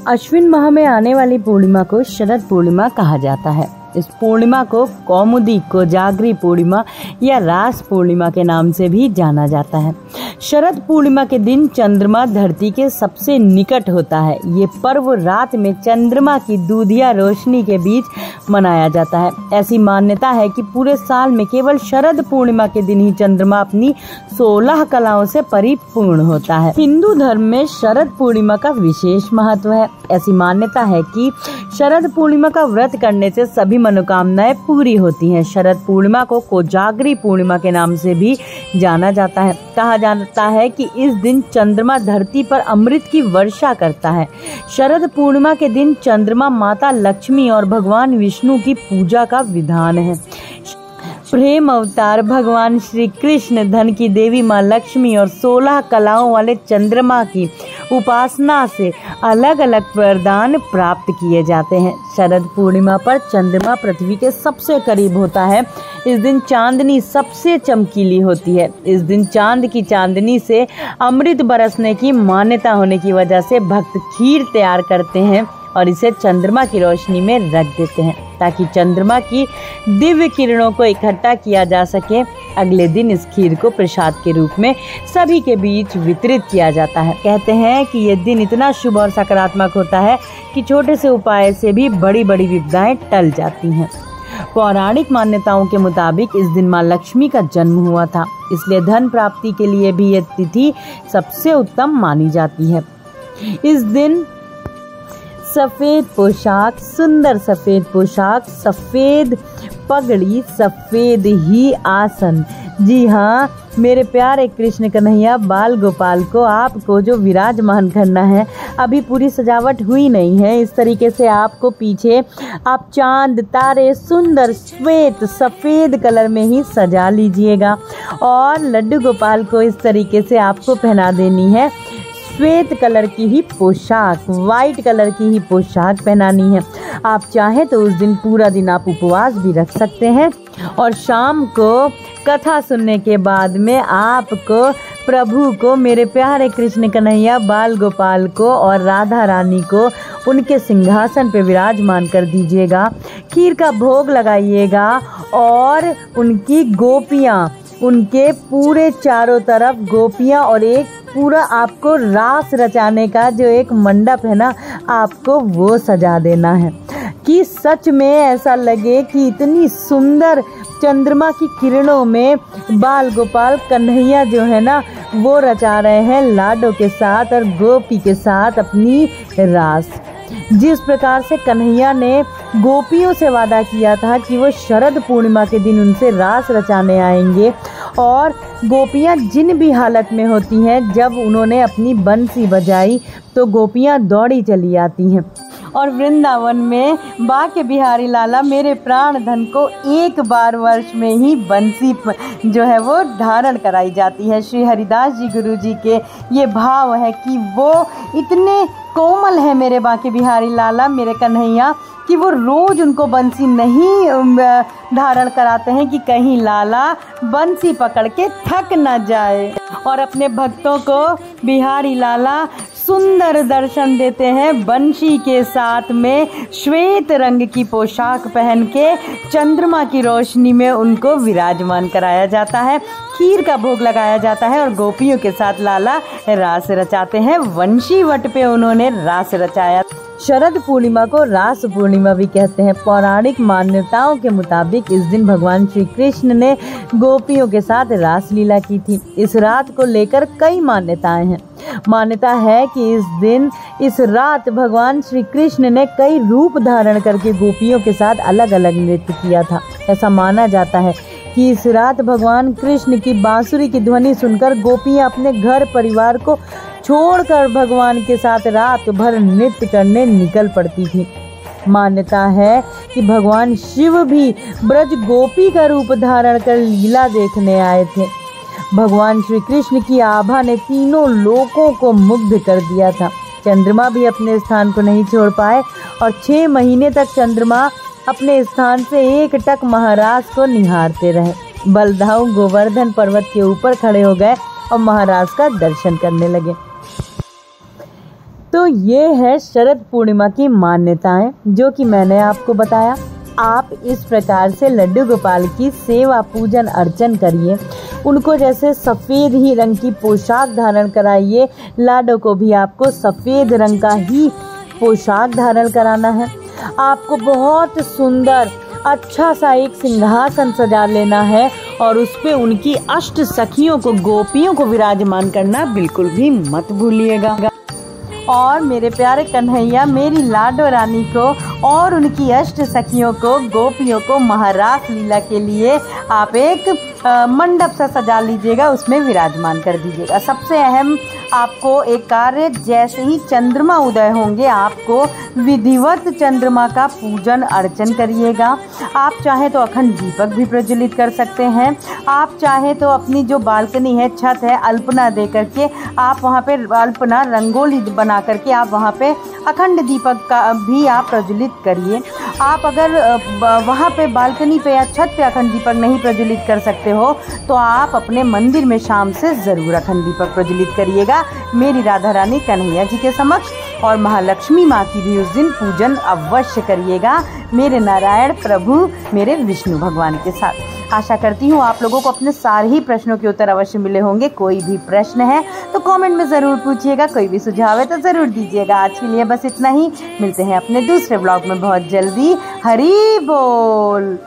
अश्विन माह में आने वाली पूर्णिमा को शरद पूर्णिमा कहा जाता है। इस पूर्णिमा को कौमुदी कोजागरी पूर्णिमा या रास पूर्णिमा के नाम से भी जाना जाता है। शरद पूर्णिमा के दिन चंद्रमा धरती के सबसे निकट होता है। ये पर्व रात में चंद्रमा की दूधिया रोशनी के बीच मनाया जाता है। ऐसी मान्यता है कि पूरे साल में केवल शरद पूर्णिमा के दिन ही चंद्रमा अपनी 16 कलाओं से परिपूर्ण होता है। हिंदू धर्म में शरद पूर्णिमा का विशेष महत्व है। ऐसी मान्यता है कि शरद पूर्णिमा का व्रत करने से सभी मनोकामनाएं पूरी होती हैं। शरद पूर्णिमा को कोजागरी पूर्णिमा के नाम से भी जाना जाता है। कहा जाता है कि इस दिन चंद्रमा धरती पर अमृत की वर्षा करता है। शरद पूर्णिमा के दिन चंद्रमा माता लक्ष्मी और भगवान विष्णु की पूजा का विधान है। प्रेम अवतार भगवान श्री कृष्ण, धन की देवी माँ लक्ष्मी और 16 कलाओं वाले चंद्रमा की उपासना से अलग अलग वरदान प्राप्त किए जाते हैं। शरद पूर्णिमा पर चंद्रमा पृथ्वी के सबसे करीब होता है। इस दिन चांदनी सबसे चमकीली होती है। इस दिन चांद की चांदनी से अमृत बरसने की मान्यता होने की वजह से भक्त खीर तैयार करते हैं और इसे चंद्रमा की रोशनी में रख देते हैं ताकि चंद्रमा की दिव्य किरणों को इकट्ठा किया जा सके। अगले दिन इस खीर को प्रसाद के रूप में सभी के बीच वितरित किया जाता है। कहते हैं कि ये दिन इतना शुभ और सकारात्मक होता है कि छोटे से उपाय से भी बड़ी बड़ी विपदाएं टल जाती हैं। पौराणिक मान्यताओं के मुताबिक इस दिन माँ लक्ष्मी का जन्म हुआ था, इसलिए धन प्राप्ति के लिए भी ये तिथि सबसे उत्तम मानी जाती है। इस दिन सफेद पोशाक, सुंदर सफेद पोशाक, सफेद पगड़ी, सफेद ही आसन। जी हाँ, मेरे प्यारे कृष्ण कन्हैया बाल गोपाल को आपको जो विराजमान करना है, अभी पूरी सजावट हुई नहीं है। इस तरीके से आपको पीछे आप चांद तारे सुंदर श्वेत सफ़ेद कलर में ही सजा लीजिएगा और लड्डू गोपाल को इस तरीके से आपको पहना देनी है। श्वेत कलर की ही पोशाक, वाइट कलर की ही पोशाक पहनानी है। आप चाहें तो उस दिन पूरा दिन आप उपवास भी रख सकते हैं और शाम को कथा सुनने के बाद में आपको प्रभु को, मेरे प्यारे कृष्ण कन्हैया बाल गोपाल को और राधा रानी को उनके सिंहासन पे विराजमान कर दीजिएगा। खीर का भोग लगाइएगा और उनकी गोपियाँ, उनके पूरे चारों तरफ गोपियाँ और एक पूरा आपको रास रचाने का जो एक मंडप है ना, आपको वो सजा देना है कि सच में ऐसा लगे कि इतनी सुंदर चंद्रमा की किरणों में बाल गोपाल कन्हैया जो है ना, वो रचा रहे हैं लाडो के साथ और गोपी के साथ अपनी रास। जिस प्रकार से कन्हैया ने गोपियों से वादा किया था कि वो शरद पूर्णिमा के दिन उनसे रास रचाने आएंगे और गोपियाँ जिन भी हालत में होती हैं, जब उन्होंने अपनी बंसी बजाई तो गोपियाँ दौड़ी चली आती हैं। और वृंदावन में बाके बिहारी लाला मेरे प्राण धन को एक बार वर्ष में ही बंसी जो है वो धारण कराई जाती है। श्री हरिदास जी गुरु जी के ये भाव है कि वो इतने कोमल है मेरे बाके बिहारी लाला, मेरे कन्हैया, कि वो रोज़ उनको बंसी नहीं धारण कराते हैं कि कहीं लाला बंसी पकड़ के थक न जाए। और अपने भक्तों को बिहारी लाला सुंदर दर्शन देते हैं। बंशी के साथ में श्वेत रंग की पोशाक पहन के चंद्रमा की रोशनी में उनको विराजमान कराया जाता है। खीर का भोग लगाया जाता है और गोपियों के साथ लाला रास रचाते हैं। वंशी वट पे उन्होंने रास रचाया। शरद पूर्णिमा को रास पूर्णिमा भी कहते हैं। पौराणिक मान्यताओं के मुताबिक इस दिन भगवान श्री कृष्ण ने गोपियों के साथ रास लीला की थी। इस रात को लेकर कई मान्यताएं हैं। मान्यता है कि इस रात भगवान श्री कृष्ण ने कई रूप धारण करके गोपियों के साथ अलग अलग नृत्य किया था। ऐसा माना जाता है कि इस रात भगवान कृष्ण की बांसुरी की ध्वनि सुनकर गोपियां अपने घर परिवार को छोड़कर भगवान के साथ रात भर नृत्य करने निकल पड़ती थी। मान्यता है कि भगवान शिव भी ब्रज गोपी का रूप धारण कर लीला देखने आए थे। भगवान श्री कृष्ण की आभा ने तीनों लोकों को मुग्ध कर दिया था। चंद्रमा भी अपने स्थान को नहीं छोड़ पाए और 6 महीने तक चंद्रमा अपने स्थान से एकटक महाराज को निहारते रहे। बलदाऊ गोवर्धन पर्वत के ऊपर खड़े हो गए और महाराज का दर्शन करने लगे। तो ये है शरद पूर्णिमा की मान्यताएं जो कि मैंने आपको बताया। आप इस प्रकार से लड्डू गोपाल की सेवा पूजन अर्चन करिए। उनको जैसे सफ़ेद ही रंग की पोशाक धारण कराइए। लाडो को भी आपको सफ़ेद रंग का ही पोशाक धारण कराना है। आपको बहुत सुंदर अच्छा सा एक सिंहासन सजा लेना है और उस पे उनकी अष्ट सखियों को, गोपियों को विराजमान करना बिल्कुल भी मत भूलिएगा। और मेरे प्यारे कन्हैया मेरी लाडो रानी को और उनकी अष्ट सखियों को, गोपियों को महारास लीला के लिए आप एक मंडप सा सजा लीजिएगा, उसमें विराजमान कर दीजिएगा। सबसे अहम आपको एक कार्य, जैसे ही चंद्रमा उदय होंगे आपको विधिवत चंद्रमा का पूजन अर्चन करिएगा। आप चाहे तो अखंड दीपक भी प्रज्वलित कर सकते हैं। आप चाहे तो अपनी जो बालकनी है, छत है, अल्पना दे करके आप वहाँ पे अल्पना रंगोली बना करके आप वहाँ पे अखंड दीपक का भी आप प्रज्वलित करिए। आप अगर वहाँ पे बालकनी पे या छत पे अखंड दीपक नहीं प्रज्वलित कर सकते हो तो आप अपने मंदिर में शाम से ज़रूर अखंड दीपक प्रज्वलित करिएगा मेरी राधा रानी कन्हैया जी के समक्ष। और महालक्ष्मी माँ की भी उस दिन पूजन अवश्य करिएगा मेरे नारायण प्रभु, मेरे विष्णु भगवान के साथ। आशा करती हूँ आप लोगों को अपने सारे ही प्रश्नों के उत्तर अवश्य मिले होंगे। कोई भी प्रश्न है तो कमेंट में ज़रूर पूछिएगा, कोई भी सुझाव है तो ज़रूर दीजिएगा। आज के लिए बस इतना ही, मिलते हैं अपने दूसरे ब्लॉग में बहुत जल्दी। हरि बोल।